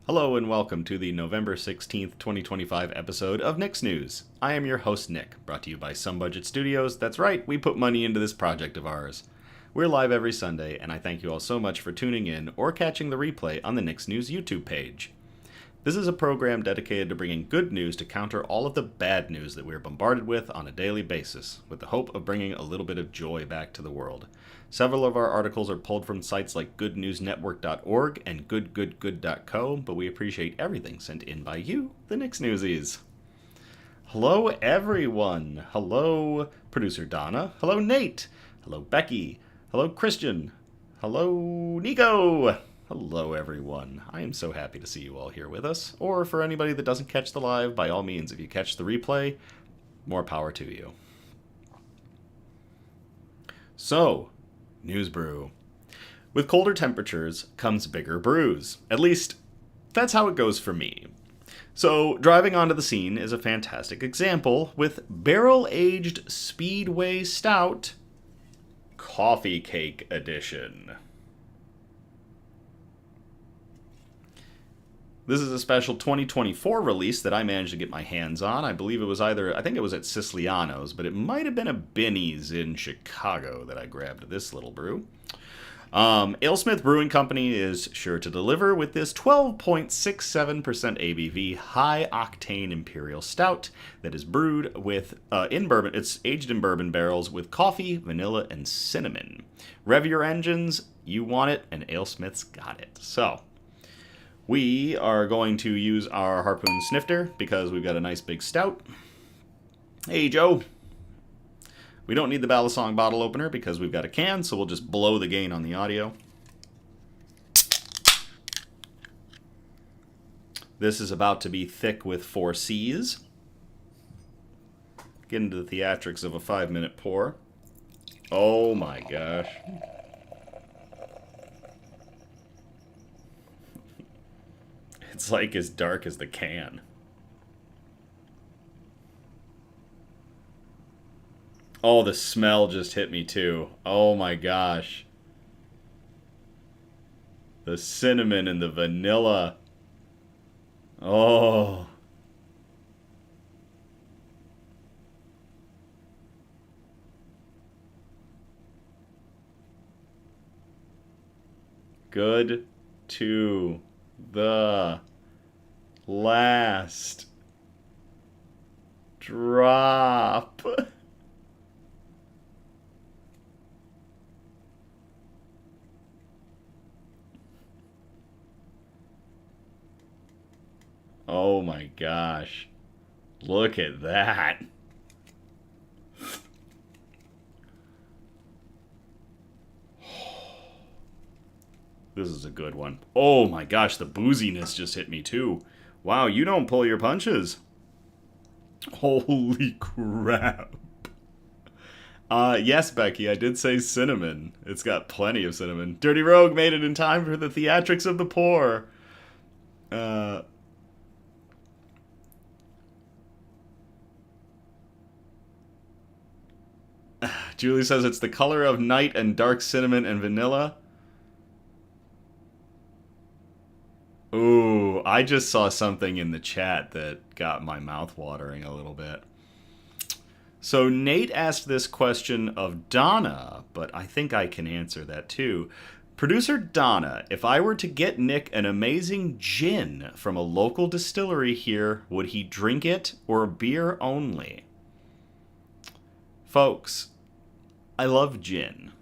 Hello and welcome to the November 16th, 2025 episode of Nick's News. I am your host, Nick, brought to you by Some Budget Studios. That's right, we put money into this project of ours. We're live every Sunday, and I thank you all so much for tuning in or catching the replay on the Nick's News YouTube page. This is a program dedicated to bringing good news to counter all of the bad news that we're bombarded with on a daily basis, with the hope of bringing a little bit of joy back to the world. Several of our articles are pulled from sites like goodnewsnetwork.org and goodgoodgood.co, but we appreciate everything sent in by you, the Nick's Newsies. Hello, everyone. Hello, producer Donna. Hello, Nate. Hello, Becky. Hello, Christian. Hello, Nico. Hello, everyone. I am so happy to see you all here with us. Or for anybody that doesn't catch the live, by all means, if you catch the replay, more power to you. So, News Brew. With colder temperatures comes bigger brews. At least, that's how it goes for me. So, driving onto the scene is a fantastic example with barrel-aged Speedway Stout Coffee Cake Edition. This is a special 2024 release that I managed to get my hands on. I believe it was I think it was at Siciliano's, but it might have been a Binny's in Chicago that I grabbed this little brew. Alesmith Brewing Company is sure to deliver with this 12.67% ABV high-octane Imperial Stout that is brewed with in bourbon. It's aged in bourbon barrels with coffee, vanilla, and cinnamon. Rev your engines, you want it, and Alesmith's got it. So, we are going to use our harpoon snifter because we've got a nice big stout. Hey, Joe. We don't need the Balisong bottle opener because we've got a can, so we'll just blow the gain on the audio. This is about to be thick with 4 C's. Get into the theatrics of a 5-minute pour. Oh my gosh. It's like as dark as the can. Oh, the smell just hit me too. Oh my gosh. The cinnamon and the vanilla. Oh. Good to the last drop. Oh my gosh. Look at that. This is a good one. Oh my gosh, the booziness just hit me too. Wow, you don't pull your punches. Holy crap. Yes, Becky, I did say cinnamon. It's got plenty of cinnamon. Dirty Rogue made it in time for the theatrics of the pour. Julie says it's the color of night and dark cinnamon and vanilla. Ooh, I just saw something in the chat that got my mouth watering a little bit. So Nate asked this question of Donna, but I think I can answer that too. Producer Donna, if I were to get Nick an amazing gin from a local distillery here, would he drink it or beer only? Folks, I love gin.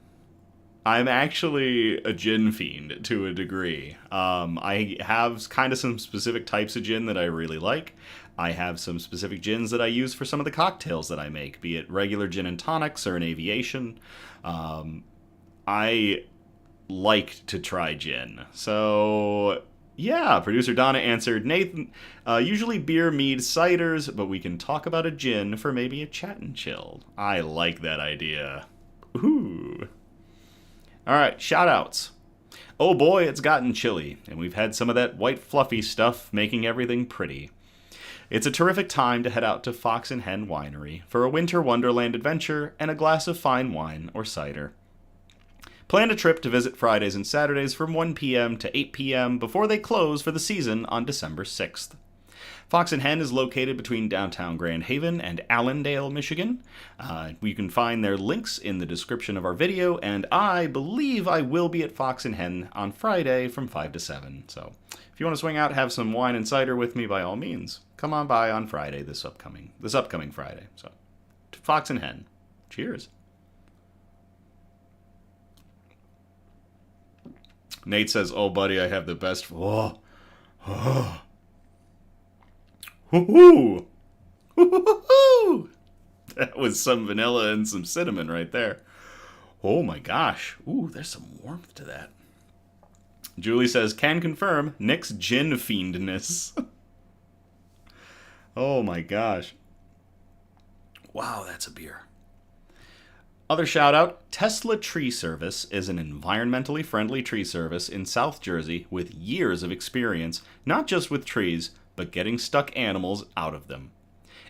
I'm actually a gin fiend to a degree. I have kind of some specific types of gin that I really like. I have some specific gins that I use for some of the cocktails that I make, be it regular gin and tonics or an aviation. I like to try gin. So, yeah, producer Donna answered, Nathan, usually beer, mead, ciders, but we can talk about a gin for maybe a chat and chill. I like that idea. Ooh. Alright, shout-outs. Oh boy, it's gotten chilly, and we've had some of that white fluffy stuff making everything pretty. It's a terrific time to head out to Fox Hen Winery for a winter wonderland adventure and a glass of fine wine or cider. Plan a trip to visit Fridays and Saturdays from 1 p.m. to 8 p.m. before they close for the season on December 6th. Fox Hen is located between downtown Grand Haven and Allendale, Michigan. You can find their links in the description of our video, and I believe I will be at Fox Hen on Friday from 5 to 7. So if you want to swing out, have some wine and cider with me, by all means, come on by on Friday, this upcoming Friday. So to Fox Hen, cheers. Nate says, "Oh, buddy, I have the best." Oh. Woohoo! Woohoo! That was some vanilla and some cinnamon right there. Oh my gosh. Ooh, there's some warmth to that. Julie says, "Can confirm Nick's gin fiendness." Oh my gosh. Wow, that's a beer. Other shout out, Tesla Tree Service is an environmentally friendly tree service in South Jersey with years of experience, not just with trees, but getting stuck animals out of them.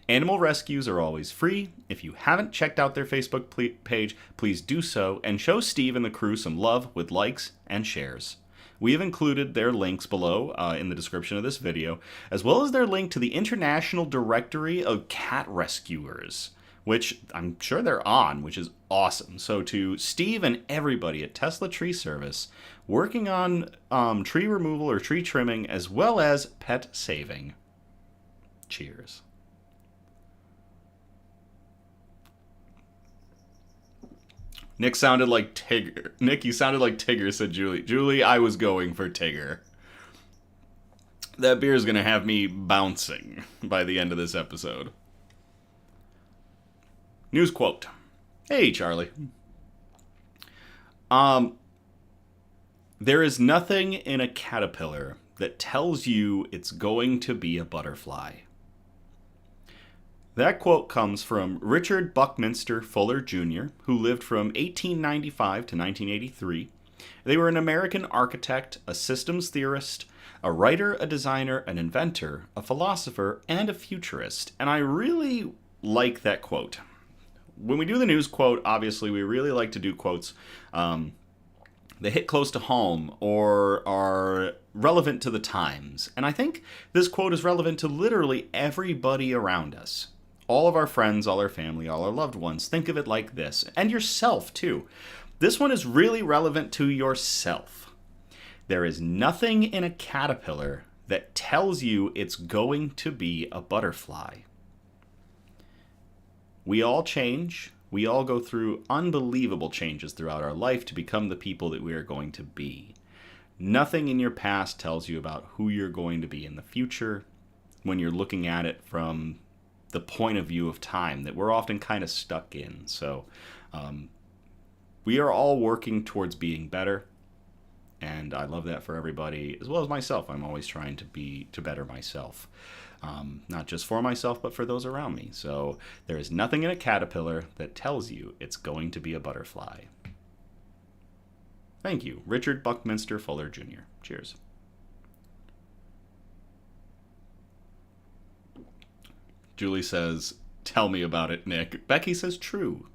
Animal rescues are always free. If you haven't checked out their Facebook page, please do so and show Steve and the crew some love with likes and shares. We have included their links below in the description of this video, as well as their link to the International Directory of Cat Rescuers, which I'm sure they're on, which is awesome. So to Steve and everybody at Tesla Tree Service, working on tree removal or tree trimming as well as pet saving. Cheers. Nick sounded like Tigger. Nick, you sounded like Tigger, said Julie. Julie, I was going for Tigger. That beer is going to have me bouncing by the end of this episode. News quote. Hey, Charlie. There is nothing in a caterpillar that tells you it's going to be a butterfly. That quote comes from Richard Buckminster Fuller Jr., who lived from 1895 to 1983. They were an American architect, a systems theorist, a writer, a designer, an inventor, a philosopher, and a futurist. And I really like that quote. When we do the news quote, obviously we really like to do quotes that hit close to home or are relevant to the times. And I think this quote is relevant to literally everybody around us. All of our friends, all our family, all our loved ones. Think of it like this. And yourself, too. This one is really relevant to yourself. There is nothing in a caterpillar that tells you it's going to be a butterfly. We all change. We all go through unbelievable changes throughout our life to become the people that we are going to be. Nothing in your past tells you about who you're going to be in the future when you're looking at it from the point of view of time that we're often kind of stuck in. So we are all working towards being better. And I love that for everybody, as well as myself. I'm always trying to better myself. Not just for myself, but for those around me. So there is nothing in a caterpillar that tells you it's going to be a butterfly. Thank you, Richard Buckminster Fuller Jr. Cheers. Julie says, "Tell me about it, Nick." Becky says, "True."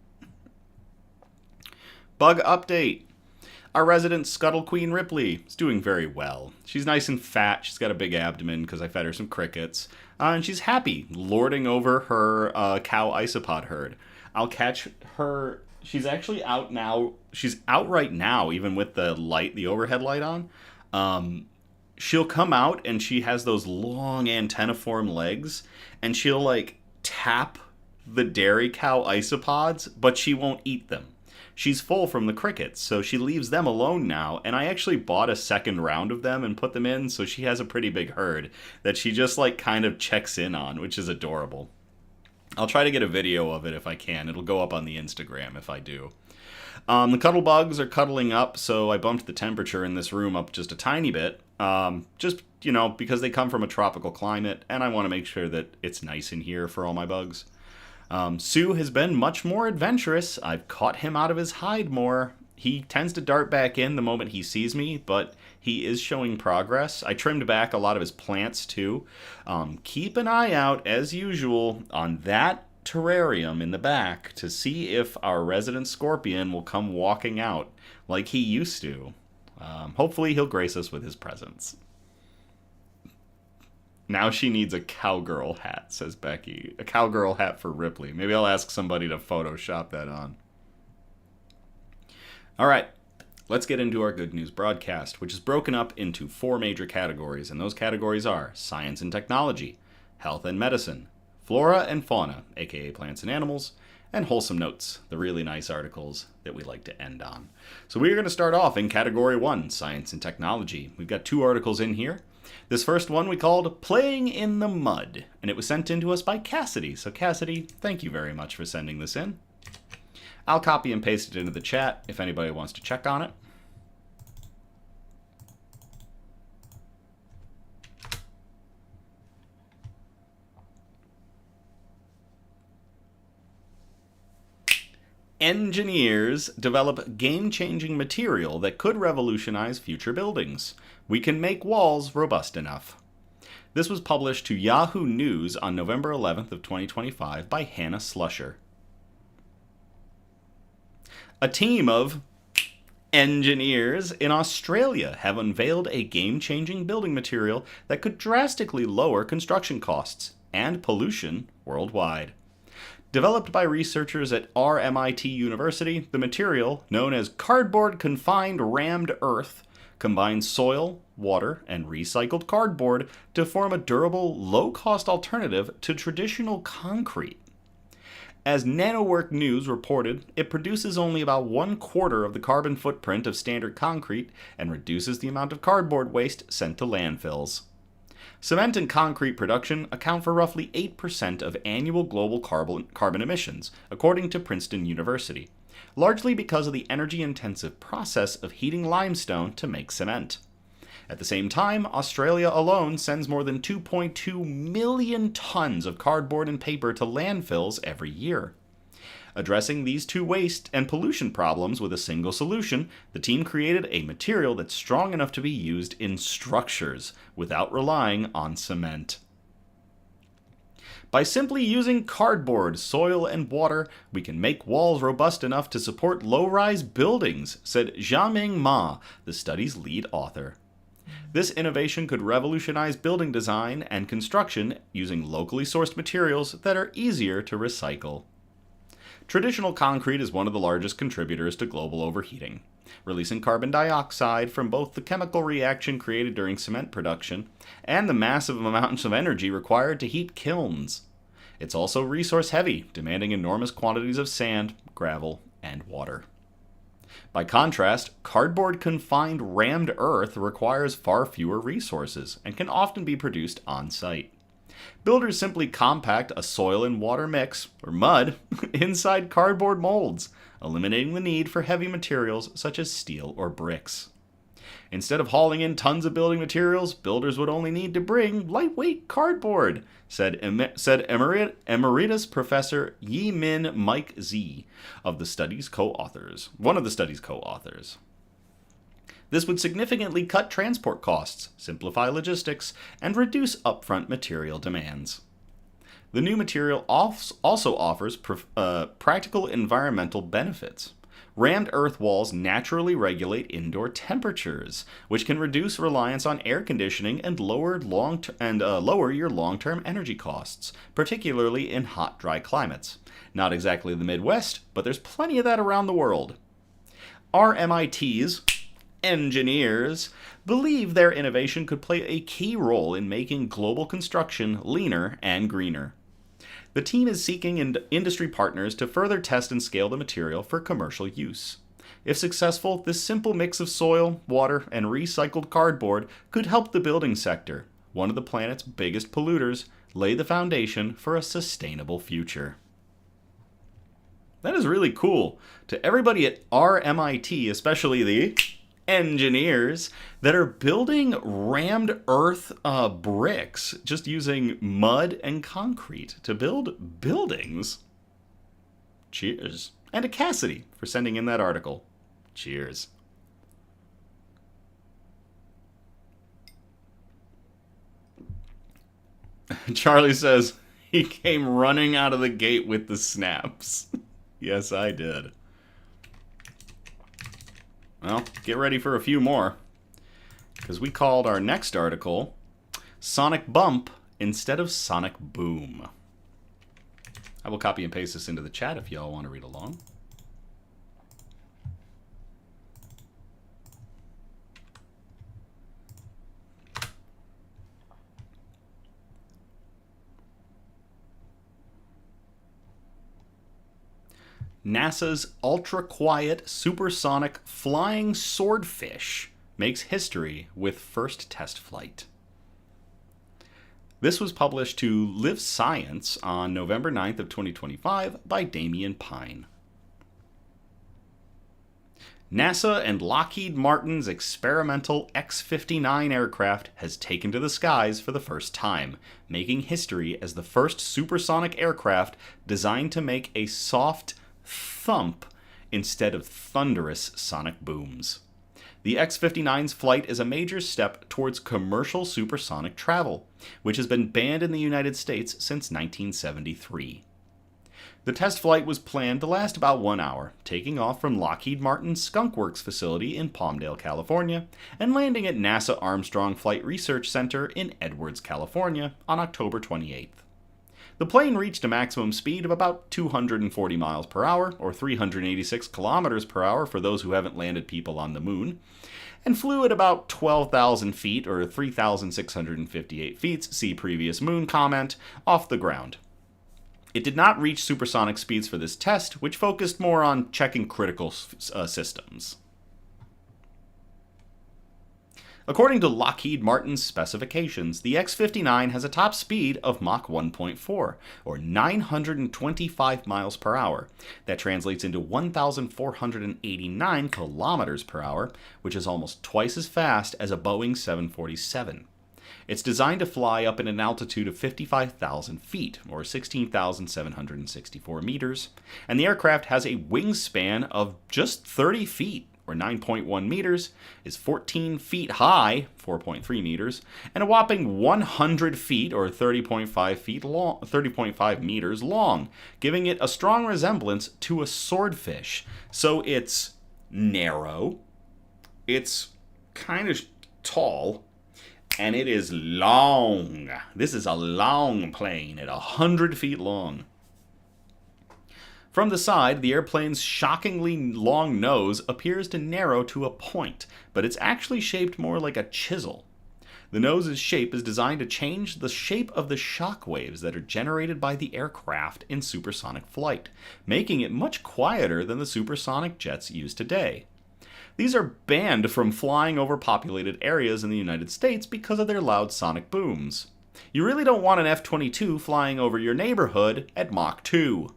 Bug update. Our resident Scuttle Queen Ripley is doing very well. She's nice and fat. She's got a big abdomen because I fed her some crickets. And she's happy lording over her cow isopod herd. I'll catch her. She's actually out now. She's out right now, even with the light, the overhead light on. She'll come out and she has those long antenniform legs. And she'll like tap the dairy cow isopods, but she won't eat them. She's full from the crickets, so she leaves them alone now, and I actually bought a second round of them and put them in, so she has a pretty big herd that she just like kind of checks in on, which is adorable. I'll try to get a video of it if I can. It'll go up on the Instagram if I do. The cuddle bugs are cuddling up, so I bumped the temperature in this room up just a tiny bit, just, because they come from a tropical climate, and I want to make sure that it's nice in here for all my bugs. Sue has been much more adventurous. I've caught him out of his hide more. He tends to dart back in the moment he sees me, but he is showing progress. I trimmed back a lot of his plants, too. Keep an eye out, as usual, on that terrarium in the back to see if our resident scorpion will come walking out. like he used to. Hopefully he'll grace us with his presence. Now she needs a cowgirl hat, says Becky. A cowgirl hat for Ripley. Maybe I'll ask somebody to Photoshop that on. All right, let's get into our Good News broadcast, which is broken up into 4 major categories, and those categories are science and technology, health and medicine, flora and fauna, aka plants and animals, and wholesome notes, the really nice articles that we like to end on. So we're going to start off in category 1, science and technology. We've got 2 articles in here. This first one we called Playing in the Mud, and it was sent in to us by Cassidy. So Cassidy, thank you very much for sending this in. I'll copy and paste it into the chat if anybody wants to check on it. Engineers develop game-changing material that could revolutionize future buildings. We can make walls robust enough. This was published to Yahoo News on November 11th of 2025 by Hannah Slusher. A team of engineers in Australia have unveiled a game-changing building material that could drastically lower construction costs and pollution worldwide. Developed by researchers at RMIT University, the material, known as cardboard confined rammed earth, combines soil, water, and recycled cardboard to form a durable, low-cost alternative to traditional concrete. As NanoWork News reported, it produces only about 1/4 of the carbon footprint of standard concrete and reduces the amount of cardboard waste sent to landfills. Cement and concrete production account for roughly 8% of annual global carbon emissions, according to Princeton University, largely because of the energy-intensive process of heating limestone to make cement. At the same time, Australia alone sends more than 2.2 million tons of cardboard and paper to landfills every year. Addressing these 2 waste and pollution problems with a single solution, the team created a material that's strong enough to be used in structures without relying on cement. By simply using cardboard, soil, and water, we can make walls robust enough to support low-rise buildings, said Xiaoming Ma, the study's lead author. This innovation could revolutionize building design and construction using locally sourced materials that are easier to recycle. Traditional concrete is one of the largest contributors to global overheating, releasing carbon dioxide from both the chemical reaction created during cement production and the massive amounts of energy required to heat kilns. It's also resource heavy, demanding enormous quantities of sand, gravel, and water. By contrast, cardboard confined rammed earth requires far fewer resources and can often be produced on site. Builders simply compact a soil and water mix, or mud, inside cardboard molds, eliminating the need for heavy materials such as steel or bricks. Instead of hauling in tons of building materials, builders would only need to bring lightweight cardboard, said Emeritus Professor Yi-Min Mike Z, of the study's co-authors, one of the study's co-authors. This would significantly cut transport costs, simplify logistics, and reduce upfront material demands. The new material also offers practical environmental benefits. Rammed earth walls naturally regulate indoor temperatures, which can reduce reliance on air conditioning and lower your long-term energy costs, particularly in hot, dry climates. Not exactly the Midwest, but there's plenty of that around the world. RMIT's engineers believe their innovation could play a key role in making global construction leaner and greener. The team is seeking industry partners to further test and scale the material for commercial use. If successful, this simple mix of soil, water, and recycled cardboard could help the building sector, one of the planet's biggest polluters, lay the foundation for a sustainable future. That is really cool. To everybody at RMIT, especially the engineers that are building rammed earth bricks just using mud and concrete to build buildings. Cheers. And to Cassidy for sending in that article. Cheers. Charlie says he came running out of the gate with the snaps. Yes, I did. Well, get ready for a few more, because we called our next article Sonic Bump instead of Sonic Boom. I will copy and paste this into the chat if y'all want to read along. NASA's ultra-quiet supersonic flying swordfish makes history with first test flight. This was published to Live Science on November 9th of 2025 by Damian Pine. NASA and Lockheed Martin's experimental X-59 aircraft has taken to the skies for the first time, making history as the first supersonic aircraft designed to make a soft thump instead of thunderous sonic booms. The X-59's flight is a major step towards commercial supersonic travel, which has been banned in the United States since 1973. The test flight was planned to last about 1 hour, taking off from Lockheed Martin's Skunk Works facility in Palmdale, California, and landing at NASA Armstrong Flight Research Center in Edwards, California on October 28th. The plane reached a maximum speed of about 240 miles per hour, or 386 kilometers per hour for those who haven't landed people on the moon, and flew at about 12,000 feet, or 3,658 feet, see previous moon comment, off the ground. It did not reach supersonic speeds for this test, which focused more on checking critical systems. According to Lockheed Martin's specifications, the X-59 has a top speed of Mach 1.4, or 925 miles per hour. That translates into 1,489 kilometers per hour, which is almost twice as fast as a Boeing 747. It's designed to fly up at an altitude of 55,000 feet, or 16,764 meters, and the aircraft has a wingspan of just 30 feet, or 9.1 meters, is 14 feet high, 4.3 meters, and a whopping 100 feet, or 30.5 meters long, giving it a strong resemblance to a swordfish. So it's narrow, it's kind of tall, and it is long. This is a long plane at 100 feet long. From the side, the airplane's shockingly long nose appears to narrow to a point, but it's actually shaped more like a chisel. The nose's shape is designed to change the shape of the shock waves that are generated by the aircraft in supersonic flight, making it much quieter than the supersonic jets used today. These are banned from flying over populated areas in the United States because of their loud sonic booms. You really don't want an F-22 flying over your neighborhood at Mach 2.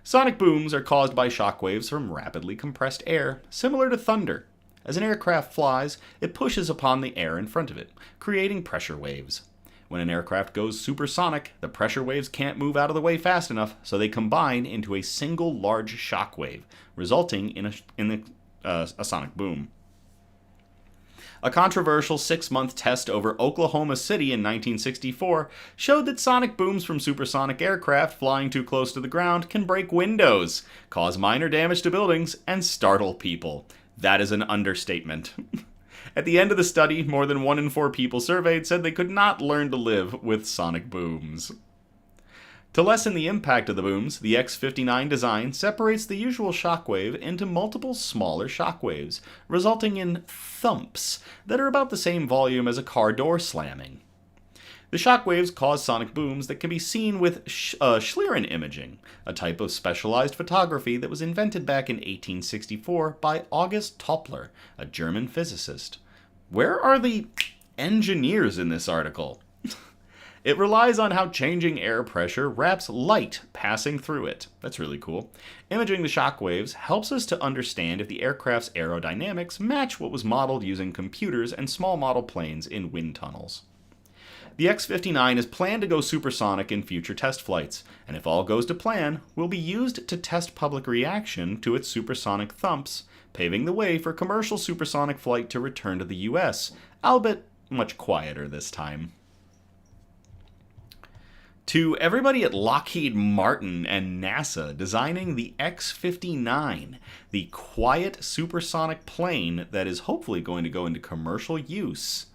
Sonic booms are caused by shock waves from rapidly compressed air, similar to thunder. As an aircraft flies, it pushes upon the air in front of it, creating pressure waves. When an aircraft goes supersonic, the pressure waves can't move out of the way fast enough, so they combine into a single large shock wave, resulting in a sonic boom. A controversial 6-month test over Oklahoma City in 1964 showed that sonic booms from supersonic aircraft flying too close to the ground can break windows, cause minor damage to buildings, and startle people. That is an understatement. At the end of the study, more than 1 in 4 people surveyed said they could not learn to live with sonic booms. To lessen the impact of the booms, the X-59 design separates the usual shockwave into multiple smaller shockwaves, resulting in thumps that are about the same volume as a car door slamming. The shockwaves cause sonic booms that can be seen with Schlieren imaging, a type of specialized photography that was invented back in 1864 by August Toppler, a German physicist. Where are the engineers in this article? It relies on how changing air pressure wraps light passing through it. That's really cool. Imaging the shock waves helps us to understand if the aircraft's aerodynamics match what was modeled using computers and small model planes in wind tunnels. The X-59 is planned to go supersonic in future test flights, and if all goes to plan, will be used to test public reaction to its supersonic thumps, paving the way for commercial supersonic flight to return to the US, albeit much quieter this time. To everybody at Lockheed Martin and NASA designing the X-59, the quiet supersonic plane that is hopefully going to go into commercial use.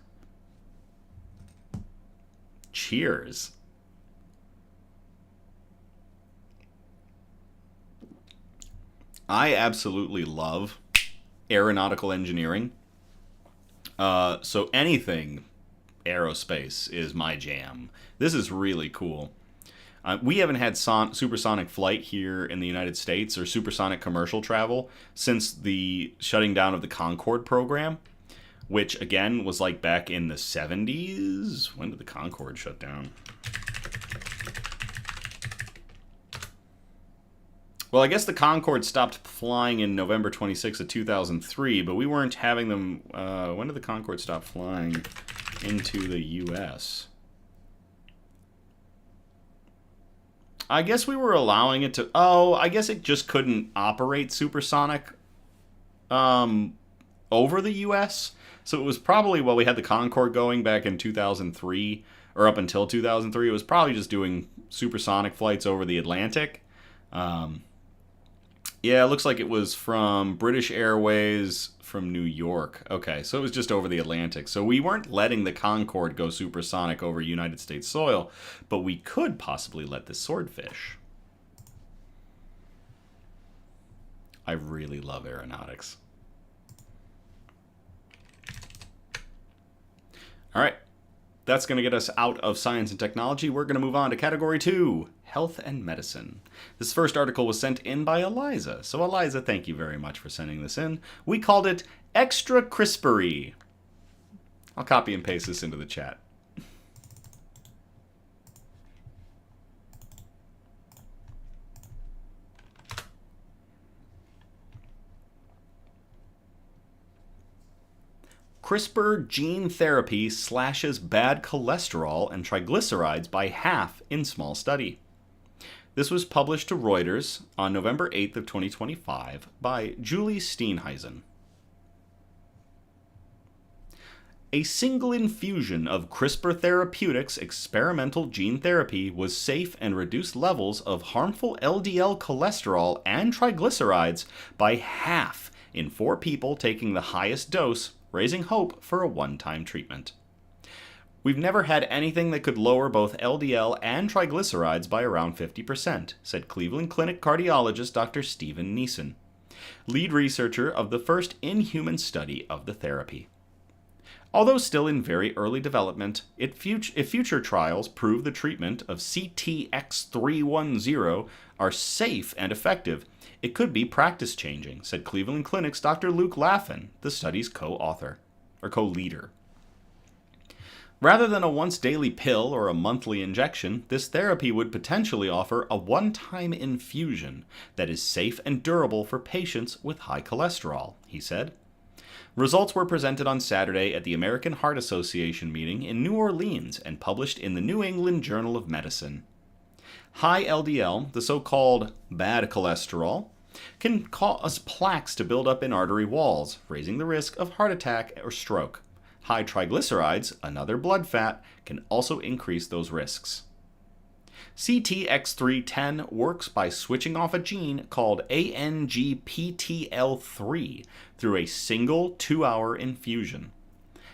Cheers. I absolutely love aeronautical engineering. So anything aerospace is my jam. This is really cool. We haven't had supersonic flight here in the United States or supersonic commercial travel since the shutting down of the Concorde program, which again was like back in the 70s. When did the Concorde shut down? Well, I guess the Concorde stopped flying in November 26th of 2003, but we weren't having them... when did the Concorde stop flying into the U.S.? I guess we were allowing it to... Oh, I guess it just couldn't operate supersonic over the U.S., so it was probably, while we had the Concorde going back in 2003, or up until 2003, it was probably just doing supersonic flights over the Atlantic. Yeah, it looks like it was from British Airways from New York. Okay, so it was just over the Atlantic. So we weren't letting the Concorde go supersonic over United States soil, but we could possibly let the Swordfish. I really love aeronautics. All right, that's going to get us out of science and technology. We're going to move on to category 2. Health and medicine. This first article was sent in by Eliza. So Eliza, thank you very much for sending this in. We called it Extra Crispery. I'll copy and paste this into the chat. CRISPR gene therapy slashes bad cholesterol and triglycerides by half in small study. This was published to Reuters on November 8th of 2025 by Julie Steenhuisen. A single infusion of CRISPR Therapeutics experimental gene therapy was safe and reduced levels of harmful LDL cholesterol and triglycerides by half in 4 people taking the highest dose, raising hope for a one-time treatment. We've never had anything that could lower both LDL and triglycerides by around 50%, said Cleveland Clinic cardiologist Dr. Stephen Neeson, lead researcher of the first in-human study of the therapy. Although still in very early development, if future trials prove the treatment of CTX310 are safe and effective, it could be practice-changing, said Cleveland Clinic's Dr. Luke Laffin, the study's co-author, or co-leader. Rather than a once-daily pill or a monthly injection, this therapy would potentially offer a one-time infusion that is safe and durable for patients with high cholesterol, he said. Results were presented on Saturday at the American Heart Association meeting in New Orleans and published in the New England Journal of Medicine. High LDL, the so-called bad cholesterol, can cause plaques to build up in artery walls, raising the risk of heart attack or stroke. High triglycerides, another blood fat, can also increase those risks. CTX310 works by switching off a gene called ANGPTL3 through a single 2-hour infusion.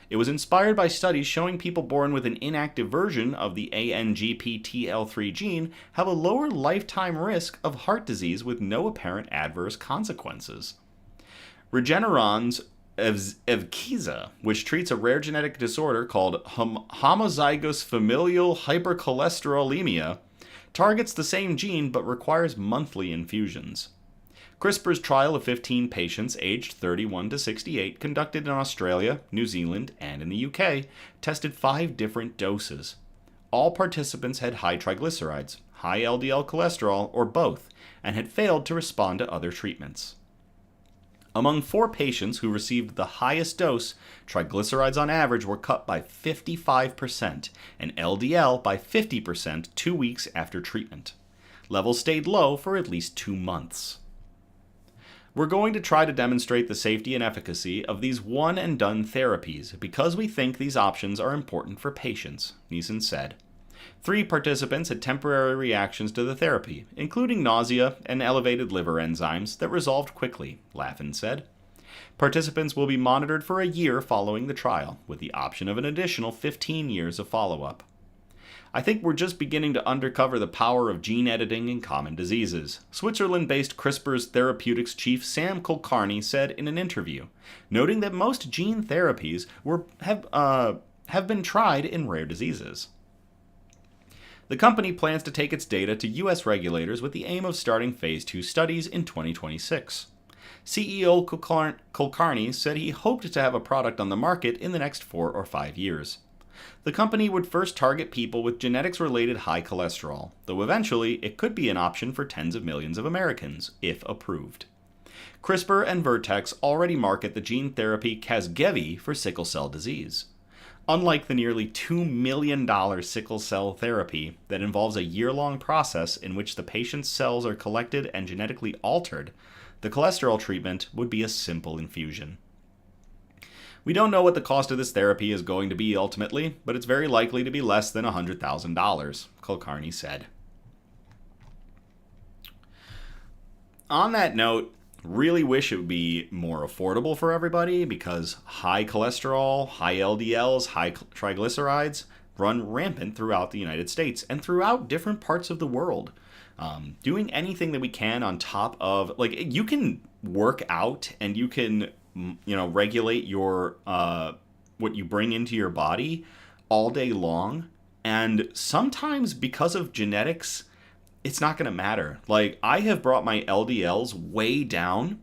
It was inspired by studies showing people born with an inactive version of the ANGPTL3 gene have a lower lifetime risk of heart disease with no apparent adverse consequences. Regeneron's Evkeeza, which treats a rare genetic disorder called homozygous familial hypercholesterolemia, targets the same gene but requires monthly infusions. CRISPR's trial of 15 patients aged 31 to 68, conducted in Australia, New Zealand, and in the UK, tested 5 different doses. All participants had high triglycerides, high LDL cholesterol, or both, and had failed to respond to other treatments. Among 4 patients who received the highest dose, triglycerides on average were cut by 55% and LDL by 50% 2 weeks after treatment. Levels stayed low for at least 2 months. We're going to try to demonstrate the safety and efficacy of these one-and-done therapies because we think these options are important for patients, Neeson said. 3 participants had temporary reactions to the therapy, including nausea and elevated liver enzymes that resolved quickly, Laffin said. Participants will be monitored for a year following the trial, with the option of an additional 15 years of follow-up. I think we're just beginning to uncover the power of gene editing in common diseases, Switzerland-based CRISPR's therapeutics chief Sam Kulkarni said in an interview, noting that most gene therapies have been tried in rare diseases. The company plans to take its data to U.S. regulators with the aim of starting Phase 2 studies in 2026. CEO Kulkarni said he hoped to have a product on the market in the next 4 or 5 years. The company would first target people with genetics-related high cholesterol, though eventually it could be an option for tens of millions of Americans, if approved. CRISPR and Vertex already market the gene therapy Casgevy for sickle cell disease. Unlike the nearly $2 million sickle cell therapy that involves a year-long process in which the patient's cells are collected and genetically altered, the cholesterol treatment would be a simple infusion. We don't know what the cost of this therapy is going to be ultimately, but it's very likely to be less than $100,000, Kulkarni said. On that note, really wish it would be more affordable for everybody because high cholesterol, high LDLs, high triglycerides run rampant throughout the United States and throughout different parts of the world. Doing anything that we can on top of, like, you can work out and you can, regulate your, what you bring into your body all day long. And sometimes because of genetics, it's not going to matter. Like, I have brought my LDLs way down,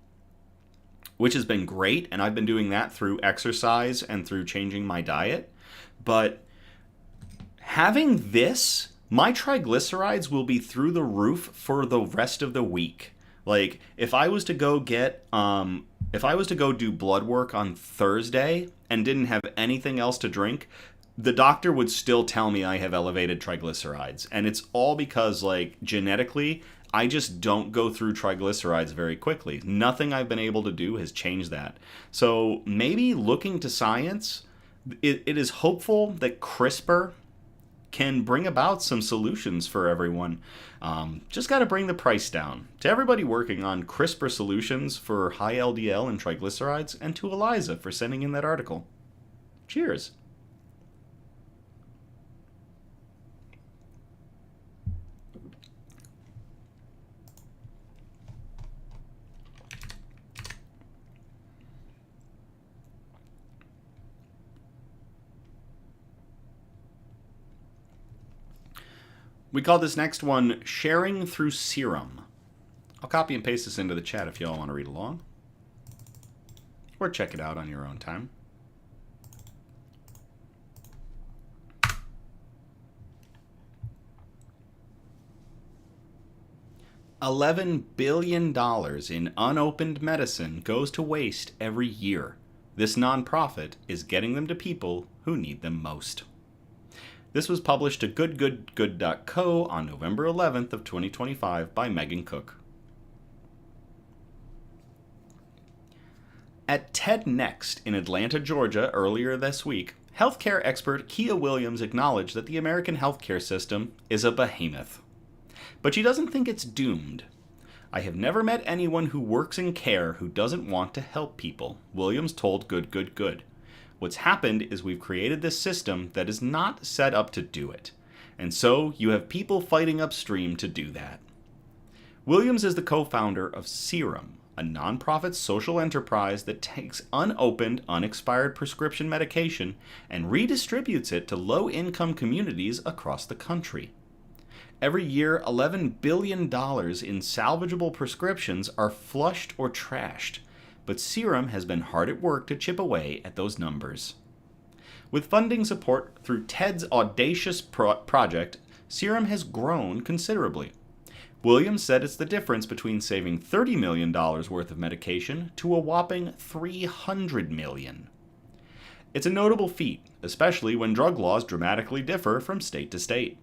which has been great. And I've been doing that through exercise and through changing my diet. But having this, my triglycerides will be through the roof for the rest of the week. Like, if I was to go do blood work on Thursday and didn't have anything else to drink, the doctor would still tell me I have elevated triglycerides. And it's all because, like, genetically, I just don't go through triglycerides very quickly. Nothing I've been able to do has changed that. So maybe looking to science, it is hopeful that CRISPR can bring about some solutions for everyone. Just got to bring the price down. To everybody working on CRISPR solutions for high LDL and triglycerides, and to Eliza for sending in that article. Cheers. We call this next one Sharing Through Serum. I'll copy and paste this into the chat if y'all want to read along. Or check it out on your own time. $11 billion in unopened medicine goes to waste every year. This nonprofit is getting them to people who need them most. This was published to goodgoodgood.co on November 11th of 2025 by Megan Cook. At TED Next in Atlanta, Georgia earlier this week, healthcare expert Kia Williams acknowledged that the American healthcare system is a behemoth. But she doesn't think it's doomed. I have never met anyone who works in care who doesn't want to help people, Williams told Good Good Good. What's happened is we've created this system that is not set up to do it. And so you have people fighting upstream to do that. Williams is the co-founder of Serum, a nonprofit social enterprise that takes unopened, unexpired prescription medication and redistributes it to low-income communities across the country. Every year, $11 billion in salvageable prescriptions are flushed or trashed, but Serum has been hard at work to chip away at those numbers. With funding support through TED's audacious project, Serum has grown considerably. Williams said it's the difference between saving $30 million worth of medication to a whopping $300 million. It's a notable feat, especially when drug laws dramatically differ from state to state.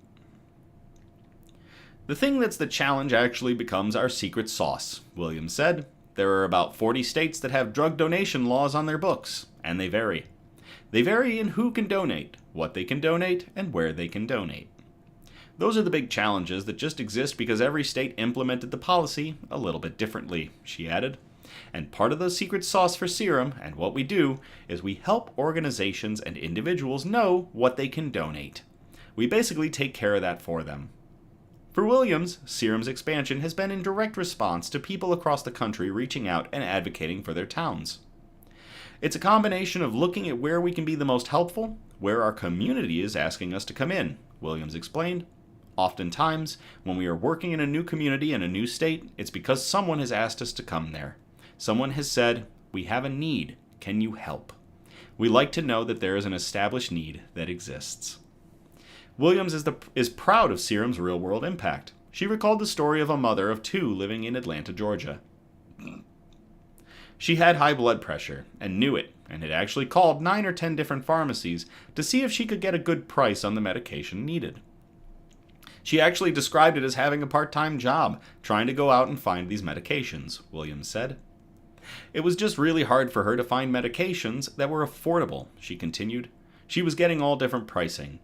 The thing that's the challenge actually becomes our secret sauce, Williams said. There are about 40 states that have drug donation laws on their books, and they vary. They vary in who can donate, what they can donate, and where they can donate. Those are the big challenges that just exist because every state implemented the policy a little bit differently, she added. And part of the secret sauce for Serum and what we do is we help organizations and individuals know what they can donate. We basically take care of that for them. For Williams, Serum's expansion has been in direct response to people across the country reaching out and advocating for their towns. It's a combination of looking at where we can be the most helpful, where our community is asking us to come in, Williams explained. Oftentimes, when we are working in a new community in a new state, it's because someone has asked us to come there. Someone has said, "We have a need. Can you help?" We like to know that there is an established need that exists. Williams is proud of Serum's real-world impact. She recalled the story of a mother of 2 living in Atlanta, Georgia. She had high blood pressure and knew it, and had actually called 9 or 10 different pharmacies to see if she could get a good price on the medication needed. She actually described it as having a part-time job, trying to go out and find these medications, Williams said. It was just really hard for her to find medications that were affordable, she continued. She was getting all different pricing.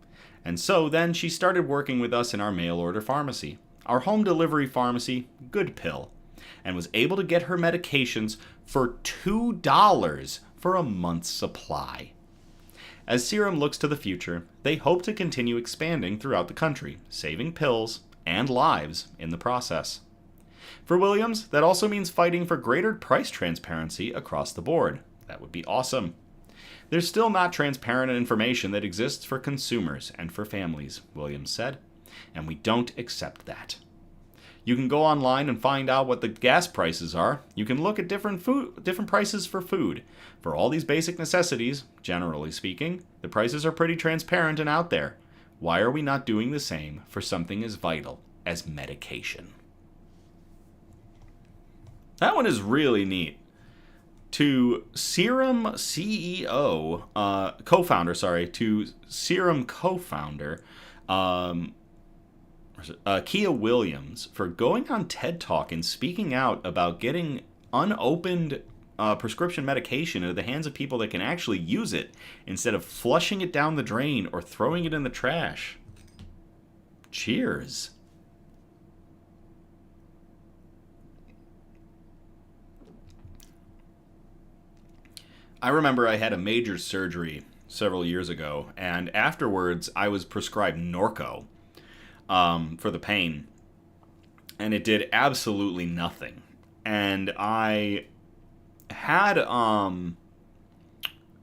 And so then she started working with us in our mail-order pharmacy, our home delivery pharmacy, Good Pill, and was able to get her medications for $2 for a month's supply. As Serum looks to the future, they hope to continue expanding throughout the country, saving pills and lives in the process. For Williams, that also means fighting for greater price transparency across the board. That would be awesome. There's still not transparent information that exists for consumers and for families, Williams said, and we don't accept that. You can go online and find out what the gas prices are. You can look at different prices for food. For all these basic necessities, generally speaking, the prices are pretty transparent and out there. Why are we not doing the same for something as vital as medication? That one is really neat. To Serum CEO, to Serum co-founder, Kia Williams, for going on TED Talk and speaking out about getting unopened prescription medication into the hands of people that can actually use it instead of flushing it down the drain or throwing it in the trash. Cheers. I remember I had a major surgery several years ago, and afterwards I was prescribed Norco for the pain, and it did absolutely nothing. And I had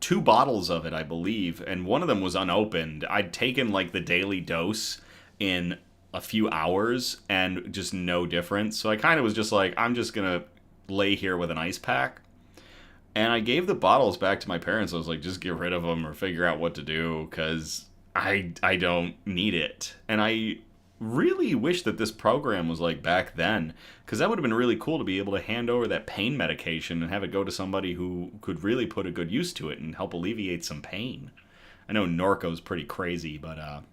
2 bottles of it, I believe, and one of them was unopened. I'd taken like the daily dose in a few hours and just no difference. So I kind of was just like, I'm just gonna lay here with an ice pack. And I gave the bottles back to my parents. I was like, just get rid of them or figure out what to do, because I don't need it. And I really wish that this program was like back then, because that would have been really cool to be able to hand over that pain medication and have it go to somebody who could really put a good use to it and help alleviate some pain. I know Norco's pretty crazy, but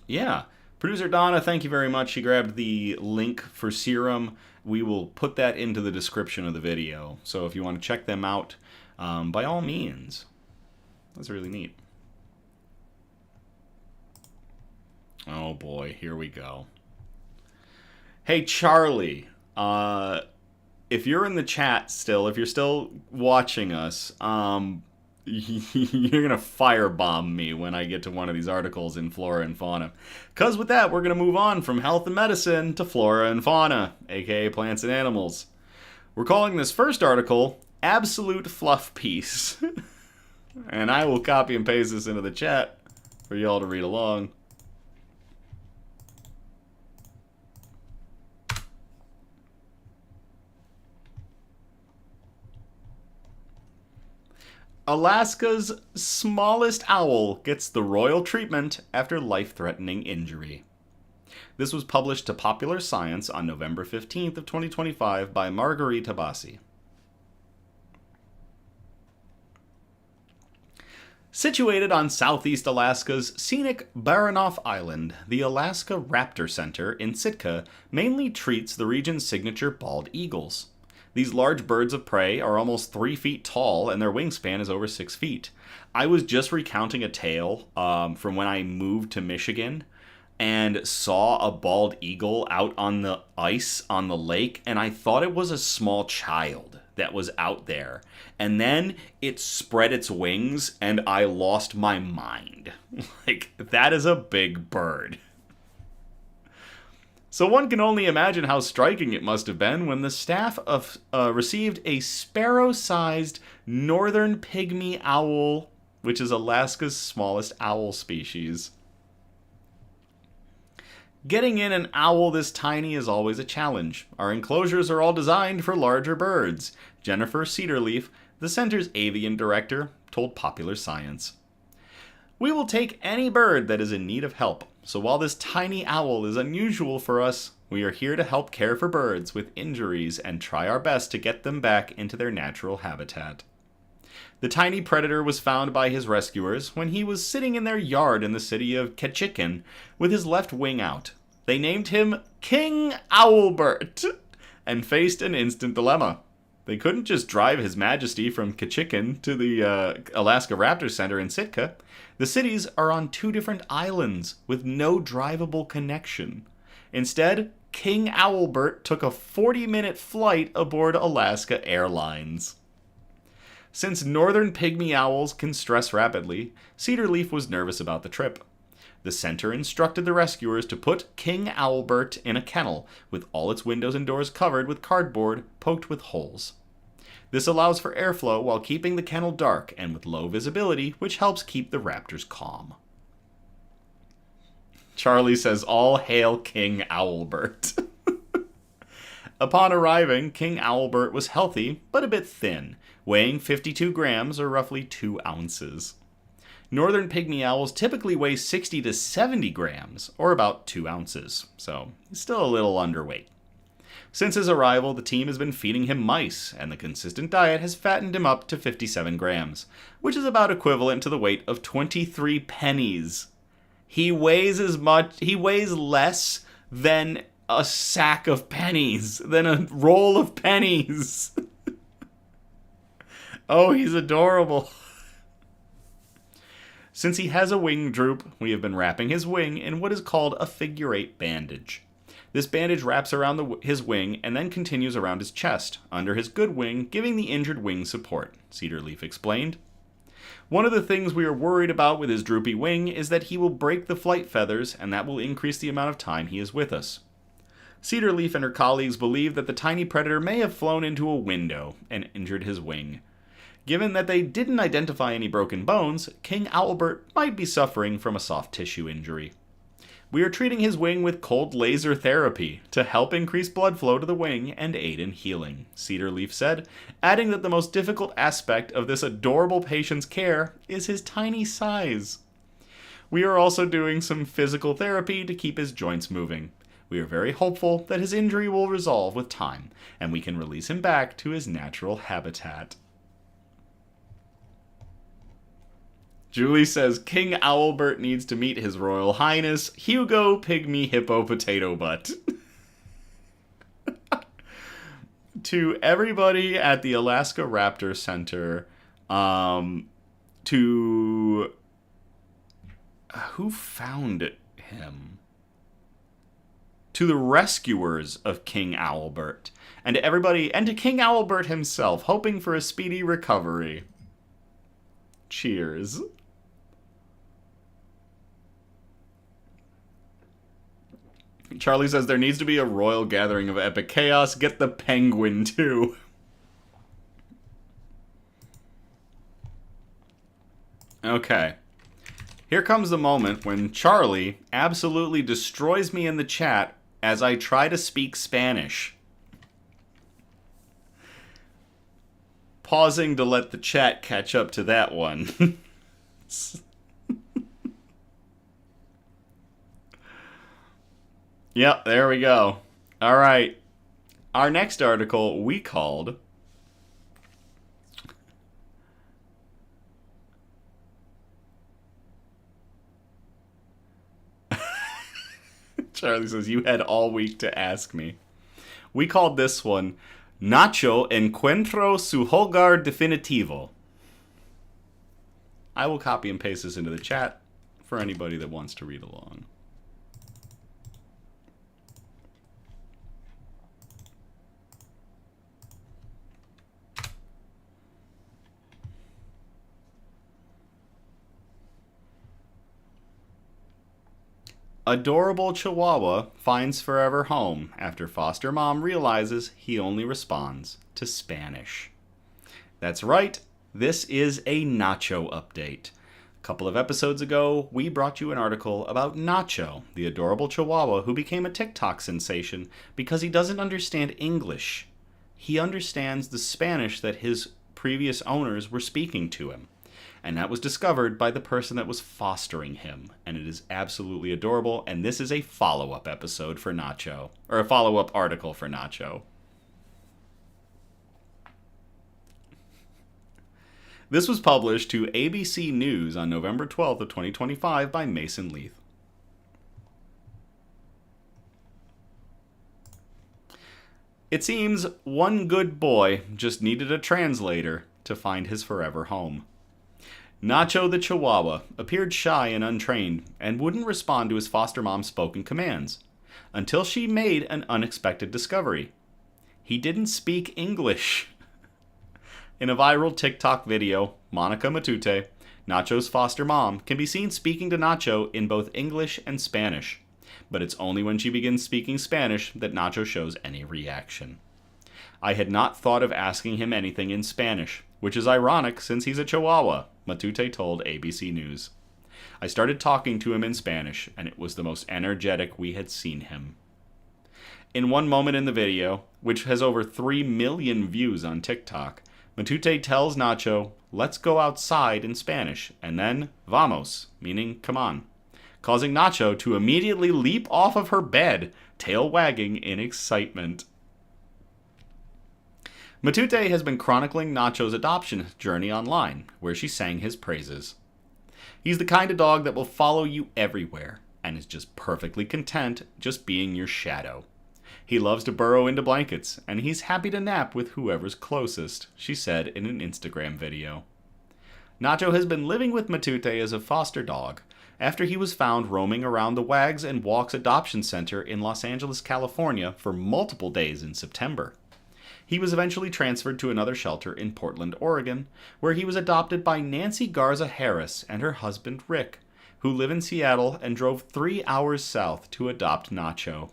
yeah. Producer Donna, thank you very much. She grabbed the link for Serum. We will put that into the description of the video. So if you want to check them out, by all means. That's really neat. Oh boy, here we go. Hey Charlie, if you're in the chat still, if you're still watching us, you're gonna firebomb me when I get to one of these articles in Flora and Fauna. Because with that, we're gonna move on from health and medicine to flora and fauna, aka plants and animals. We're calling this first article Absolute Fluff Piece. And I will copy and paste this into the chat for y'all to read along. Alaska's smallest owl gets the royal treatment after life-threatening injury. This was published to Popular Science on November 15th of 2025 by Marguerite Habassi. Situated on southeast Alaska's scenic Baranof Island, the Alaska Raptor Center in Sitka mainly treats the region's signature bald eagles. These large birds of prey are almost 3 feet tall, and their wingspan is over 6 feet. I was just recounting a tale from when I moved to Michigan, and saw a bald eagle out on the ice on the lake, and I thought it was a small child that was out there. And then it spread its wings, and I lost my mind. Like, that is a big bird. So one can only imagine how striking it must have been when the staff received a sparrow-sized northern pygmy owl, which is Alaska's smallest owl species. Getting in an owl this tiny is always a challenge. Our enclosures are all designed for larger birds. Jennifer Cedarleaf, the center's avian director, told Popular Science. We will take any bird that is in need of help. So while this tiny owl is unusual for us, we are here to help care for birds with injuries and try our best to get them back into their natural habitat. The tiny predator was found by his rescuers when he was sitting in their yard in the city of Ketchikan with his left wing out. They named him King Owlbert and faced an instant dilemma. They couldn't just drive His Majesty from Ketchikan to the Alaska Raptor Center in Sitka. The cities are on two different islands with no drivable connection. Instead, King Owlbert took a 40-minute flight aboard Alaska Airlines. Since northern pygmy owls can stress rapidly, Cedarleaf was nervous about the trip. The center instructed the rescuers to put King Owlbert in a kennel, with all its windows and doors covered with cardboard poked with holes. This allows for airflow while keeping the kennel dark and with low visibility, which helps keep the raptors calm. Charlie says, "All hail King Owlbert." Upon arriving, King Owlbert was healthy, but a bit thin, weighing 52 grams or roughly 2 ounces. Northern pygmy owls typically weigh 60 to 70 grams, or about 2 ounces, so he's still a little underweight. Since his arrival, the team has been feeding him mice, and the consistent diet has fattened him up to 57 grams, which is about equivalent to the weight of 23 pennies. He weighs less than a sack of pennies, than a roll of pennies. Oh, he's adorable. Since he has a wing droop, we have been wrapping his wing in what is called a figure-8 bandage. This bandage wraps around his wing and then continues around his chest, under his good wing, giving the injured wing support, Cedarleaf explained. One of the things we are worried about with his droopy wing is that he will break the flight feathers, and that will increase the amount of time he is with us. Cedarleaf and her colleagues believe that the tiny predator may have flown into a window and injured his wing. Given that they didn't identify any broken bones, King Owlbert might be suffering from a soft tissue injury. We are treating his wing with cold laser therapy to help increase blood flow to the wing and aid in healing, Cedarleaf said, adding that the most difficult aspect of this adorable patient's care is his tiny size. We are also doing some physical therapy to keep his joints moving. We are very hopeful that his injury will resolve with time, and we can release him back to his natural habitat. Julie says King Owlbert needs to meet His Royal Highness Hugo Pygmy Hippo Potato Butt. To everybody at the Alaska Raptor Center, who found him? To the rescuers of King Owlbert, and to everybody, and to King Owlbert himself, hoping for a speedy recovery. Cheers. Charlie says there needs to be a royal gathering of epic chaos. Get the penguin, too. Okay. Here comes the moment when Charlie absolutely destroys me in the chat as I try to speak Spanish. Pausing to let the chat catch up to that one. Yep, there we go. All right. Our next article we called Charlie says, you had all week to ask me. We called this one Nacho Encuentro Su Hogar Definitivo. I will copy and paste this into the chat for anybody that wants to read along. Adorable Chihuahua finds forever home after foster mom realizes he only responds to Spanish. That's right, this is a Nacho update. A couple of episodes ago, we brought you an article about Nacho, the adorable Chihuahua who became a TikTok sensation because he doesn't understand English. He understands the Spanish that his previous owners were speaking to him. And that was discovered by the person that was fostering him. And it is absolutely adorable. And this is a follow-up episode for Nacho. Or a follow-up article for Nacho. This was published to ABC News on November 12th of 2025 by Mason Leith. It seems one good boy just needed a translator to find his forever home. Nacho the Chihuahua appeared shy and untrained and wouldn't respond to his foster mom's spoken commands until she made an unexpected discovery. He didn't speak English. In a viral TikTok video, Monica Matute, Nacho's foster mom, can be seen speaking to Nacho in both English and Spanish, but it's only when she begins speaking Spanish that Nacho shows any reaction. I had not thought of asking him anything in Spanish, which is ironic since he's a Chihuahua, Matute told ABC News. I started talking to him in Spanish, and it was the most energetic we had seen him. In one moment in the video, which has over 3 million views on TikTok, Matute tells Nacho, "Let's go outside" in Spanish, and then "vamos," meaning come on, causing Nacho to immediately leap off of her bed, tail wagging in excitement. Matute has been chronicling Nacho's adoption journey online, where she sang his praises. He's the kind of dog that will follow you everywhere, and is just perfectly content just being your shadow. He loves to burrow into blankets, and he's happy to nap with whoever's closest, she said in an Instagram video. Nacho has been living with Matute as a foster dog, after he was found roaming around the Wags and Walks Adoption Center in Los Angeles, California for multiple days in September. He was eventually transferred to another shelter in Portland, Oregon, where he was adopted by Nancy Garza Harris and her husband Rick, who live in Seattle and drove 3 hours south to adopt Nacho.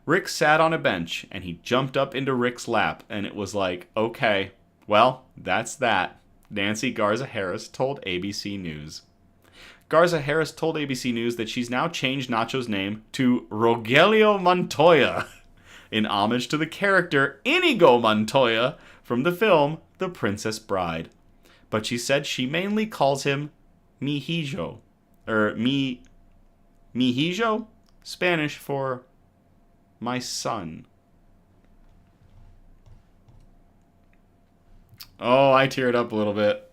Rick sat on a bench and he jumped up into Rick's lap, and it was like, okay, well, that's that, Nancy Garza Harris told ABC News. Garza Harris told ABC News that she's now changed Nacho's name to Rogelio Montoya, in homage to the character Inigo Montoya from the film The Princess Bride. But she said she mainly calls him Mihijo, Mihijo, Spanish for my son. Oh, I teared up a little bit.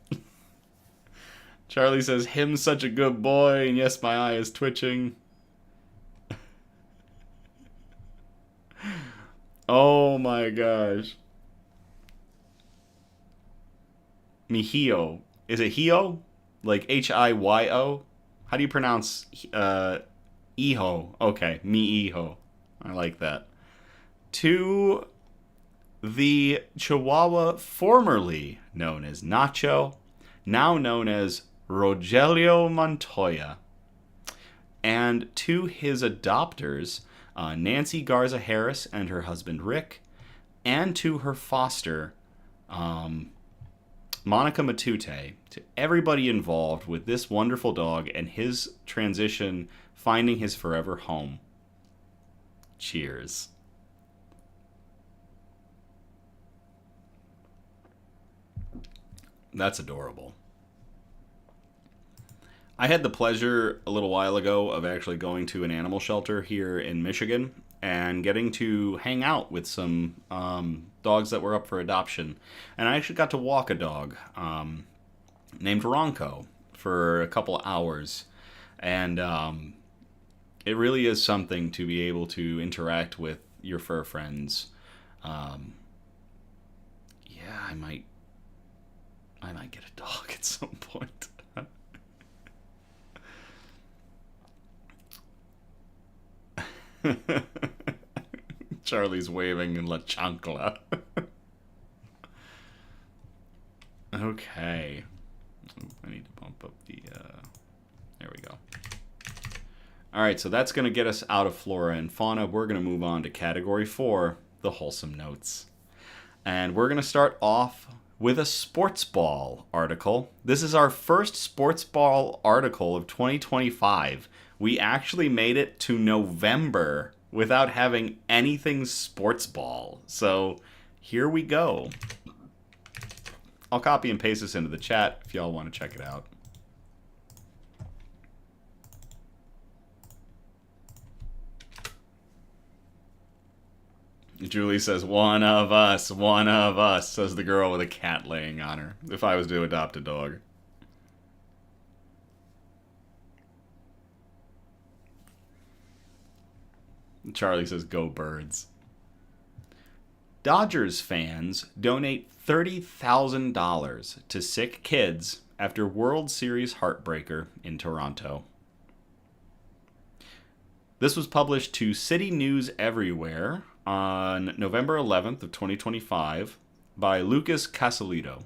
Charlie says, "Him's such a good boy," and yes, my eye is twitching. Oh my gosh. Mihio. Is it Hio? Like Hiyo? How do you pronounce Iho? Okay, Miiho. I like that. To the Chihuahua formerly known as Nacho, now known as Rogelio Montoya. And to his adopters, Nancy Garza Harris and her husband Rick, and to her foster, Monica Matute, to everybody involved with this wonderful dog and his transition, finding his forever home. Cheers. That's adorable. I had the pleasure a little while ago of actually going to an animal shelter here in Michigan and getting to hang out with some dogs that were up for adoption. And I actually got to walk a dog named Ronco for a couple hours. And it really is something to be able to interact with your fur friends. Yeah, I might get a dog at some point. Charlie's waving in La Chancla. Okay. I need to bump up the... there we go. All right, so that's going to get us out of flora and fauna. We're going to move on to category 4, the wholesome notes. And we're going to start off with a sports ball article. This is our first sports ball article of 2025. We actually made it to November without having anything sports ball. So here we go. I'll copy and paste this into the chat if y'all want to check it out. Julie says, one of us, says the girl with a cat laying on her, if I was to adopt a dog. Charlie says, go birds. Dodgers fans donate $30,000 to sick kids after World Series heartbreaker in Toronto. This was published to City News Everywhere on November 11th of 2025 by Lucas Casalito.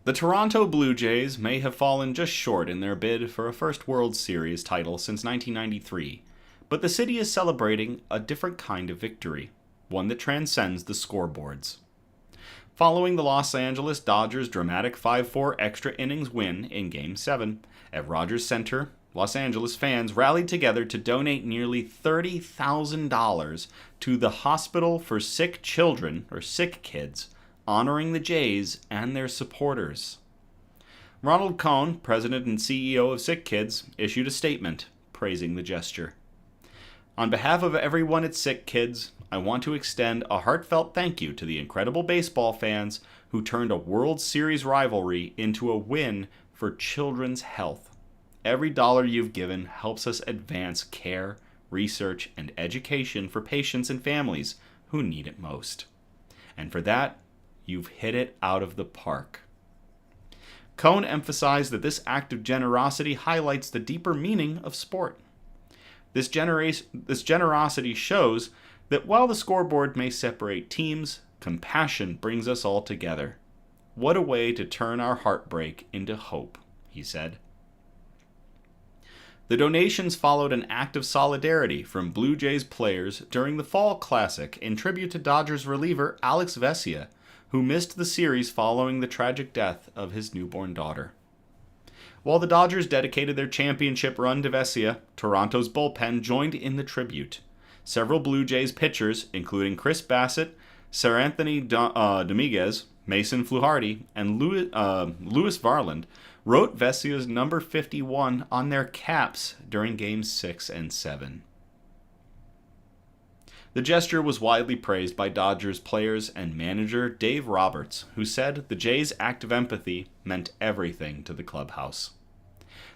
The Toronto Blue Jays may have fallen just short in their bid for a first World Series title since 1993, but the city is celebrating a different kind of victory, one that transcends the scoreboards. Following the Los Angeles Dodgers' dramatic 5-4 extra innings win in Game 7 at Rogers Center, Los Angeles fans rallied together to donate nearly $30,000 to the Hospital for Sick Children, or Sick Kids, honoring the Jays and their supporters. Ronald Cohn, president and CEO of Sick Kids, issued a statement praising the gesture. On behalf of everyone at Sick Kids, I want to extend a heartfelt thank you to the incredible baseball fans who turned a World Series rivalry into a win for children's health. Every dollar you've given helps us advance care, research, and education for patients and families who need it most. And for that, you've hit it out of the park. Cohn emphasized that this act of generosity highlights the deeper meaning of sport. This generosity shows that while the scoreboard may separate teams, compassion brings us all together. What a way to turn our heartbreak into hope, he said. The donations followed an act of solidarity from Blue Jays players during the Fall Classic in tribute to Dodgers reliever Alex Vesia, who missed the series following the tragic death of his newborn daughter. While the Dodgers dedicated their championship run to Vesia, Toronto's bullpen joined in the tribute. Several Blue Jays pitchers, including Chris Bassett, Seranthony Dominguez, Mason Fluharty, and Louis Varland, wrote Vesia's number 51 on their caps during Games 6 and 7. The gesture was widely praised by Dodgers players and manager Dave Roberts, who said the Jays' act of empathy meant everything to the clubhouse.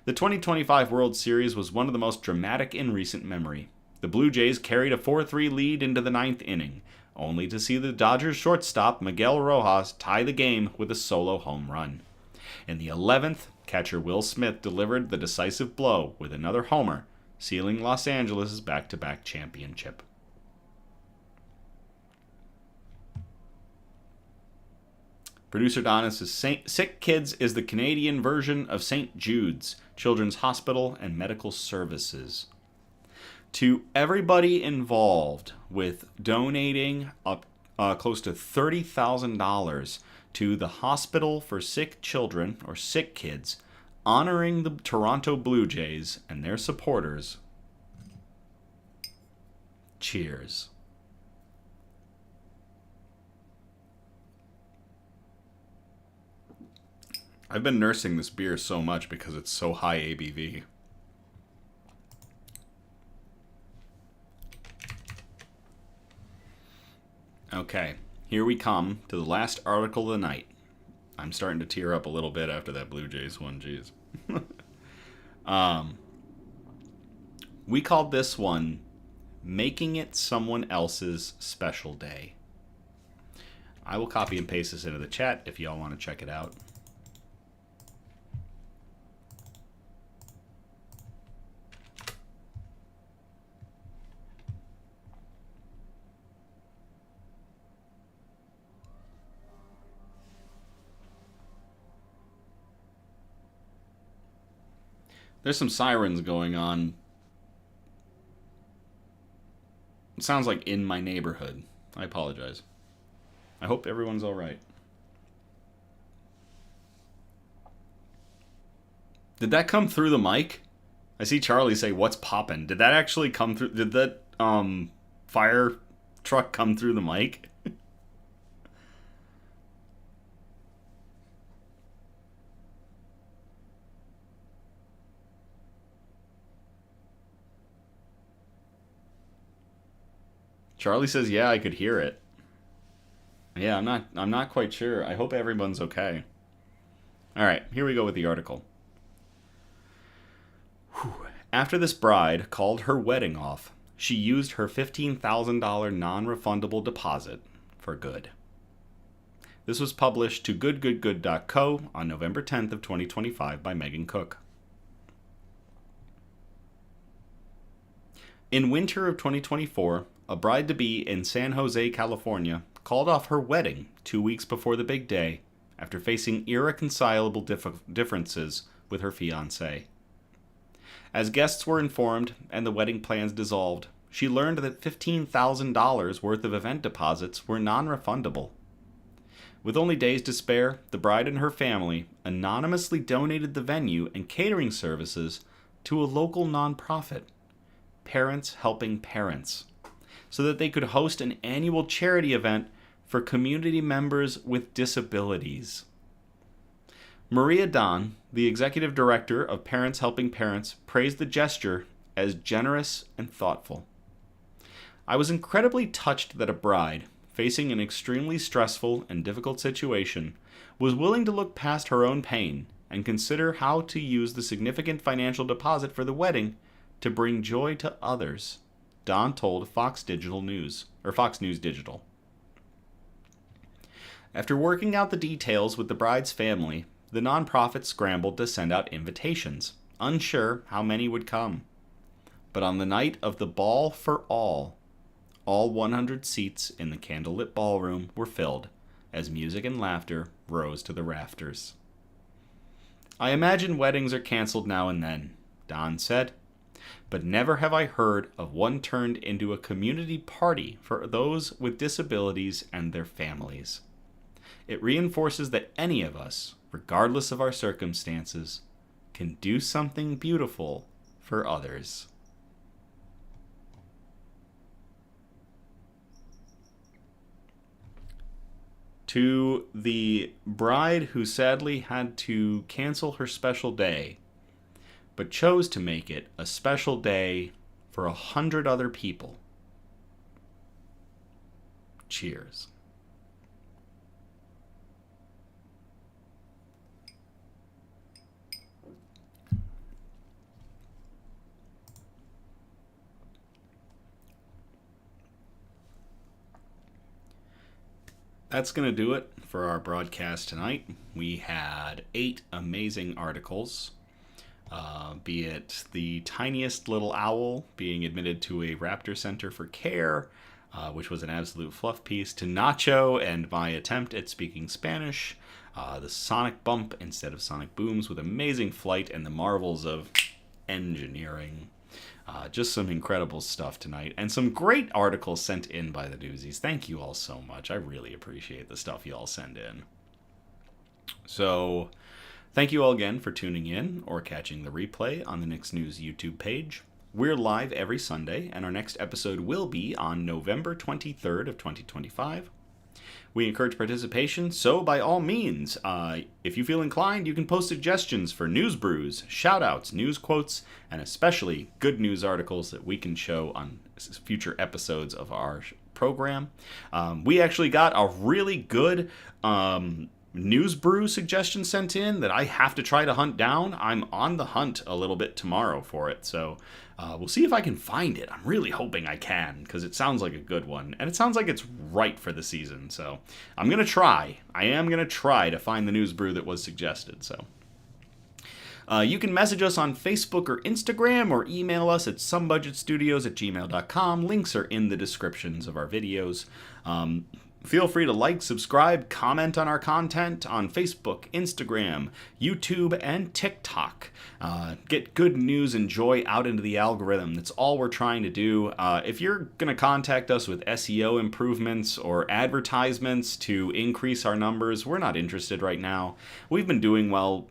The 2025 World Series was one of the most dramatic in recent memory. The Blue Jays carried a 4-3 lead into the ninth inning, only to see the Dodgers shortstop Miguel Rojas tie the game with a solo home run. In the 11th, catcher Will Smith delivered the decisive blow with another homer, sealing Los Angeles' back-to-back championship. Producer Donna says, Sick Kids is the Canadian version of St. Jude's Children's Hospital and Medical Services. To everybody involved with donating up close to $30,000 to the Hospital for Sick Children, or Sick Kids, honoring the Toronto Blue Jays and their supporters, cheers. I've been nursing this beer so much because it's so high ABV. Okay, here we come to the last article of the night. I'm starting to tear up a little bit after that Blue Jays one, geez. We called this one Making It Someone Else's Special Day. I will copy and paste this into the chat if y'all want to check it out. There's some sirens going on. It sounds like in my neighborhood. I apologize. I hope everyone's alright. Did that come through the mic? I see Charlie say, "What's poppin'?" Did that actually come through? Did that fire truck come through the mic? Charlie says, "Yeah, I could hear it." Yeah, I'm not quite sure. I hope everyone's okay. All right, here we go with the article. After this bride called her wedding off, she used her $15,000 non-refundable deposit for good. This was published to goodgoodgood.co on November 10th of 2025 by Megan Cook. In winter of 2024, a bride-to-be in San Jose, California, called off her wedding 2 weeks before the big day after facing irreconcilable differences with her fiancé. As guests were informed and the wedding plans dissolved, she learned that $15,000 worth of event deposits were non-refundable. With only days to spare, the bride and her family anonymously donated the venue and catering services to a local nonprofit, Parents Helping Parents, so that they could host an annual charity event for community members with disabilities. Maria Don, the executive director of Parents Helping Parents, praised the gesture as generous and thoughtful. "I was incredibly touched that a bride, facing an extremely stressful and difficult situation, was willing to look past her own pain and consider how to use the significant financial deposit for the wedding to bring joy to others," Don told Fox News Digital. After working out the details with the bride's family, the nonprofit scrambled to send out invitations, unsure how many would come. But on the night of the Ball for all 100 seats in the candlelit ballroom were filled, as music and laughter rose to the rafters. "I imagine weddings are canceled now and then," Don said, "but never have I heard of one turned into a community party for those with disabilities and their families. It reinforces that any of us, regardless of our circumstances, can do something beautiful for others." To the bride who sadly had to cancel her special day, but chose to make it a special day for 100 other people, cheers. That's going to do it for our broadcast tonight. We had 8 amazing articles, be it the tiniest little owl being admitted to a raptor center for care, which was an absolute fluff piece, to Nacho and my attempt at speaking Spanish, the sonic bump instead of sonic booms with amazing flight and the marvels of engineering. Just some incredible stuff tonight, and some great articles sent in by the doozies. Thank you all so much. I really appreciate the stuff you all send in. So, thank you all again for tuning in or catching the replay on the Nick's News YouTube page. We're live every Sunday, and our next episode will be on November 23rd of 2025. We encourage participation, so by all means, if you feel inclined, you can post suggestions for news brews, shout-outs, news quotes, and especially good news articles that we can show on future episodes of our program. We actually got a really good news brew suggestion sent in that I have to try to hunt down. I'm on the hunt a little bit tomorrow for it, so we'll see if I can find it. I'm really hoping I can, because it sounds like a good one, and it sounds like it's right for the season, so I'm going to try. I am going to try to find the news brew that was suggested, so. You can message us on Facebook or Instagram, or email us at somebudgetstudios@gmail.com. Links are in the descriptions of our videos. Feel free to like, subscribe, comment on our content on Facebook, Instagram, YouTube, and TikTok. Get good news and joy out into the algorithm. That's all we're trying to do. If you're going to contact us with SEO improvements or advertisements to increase our numbers, we're not interested right now. We've been doing well.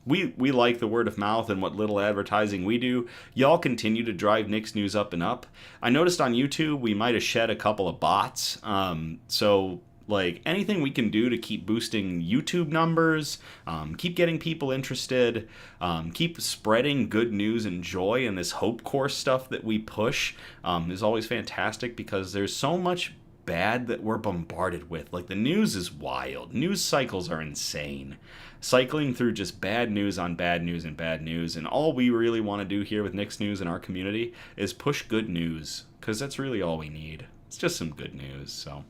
We like the word of mouth and what little advertising we do. Y'all continue to drive Nick's News up and up. I noticed on YouTube we might have shed a couple of bots. So anything we can do to keep boosting YouTube numbers, keep getting people interested, keep spreading good news and joy, and this Hope Course stuff that we push is always fantastic, because there's so much bad that we're bombarded with. The news is wild. News cycles are insane. Cycling through just bad news on bad news and bad news, and all we really want to do here with Nick's News in our community is push good news, because that's really all we need. It's just some good news. So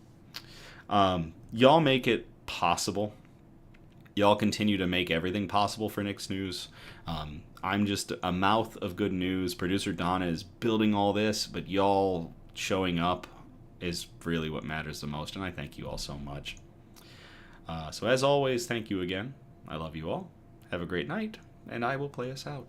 y'all make it possible. Y'all continue to make everything possible for Nick's News. I'm just a mouth of good news. Producer Donna is building all this, but y'all showing up is really what matters the most, and I thank you all so much. So as always, thank you again. I love you all. Have a great night, and I will play us out.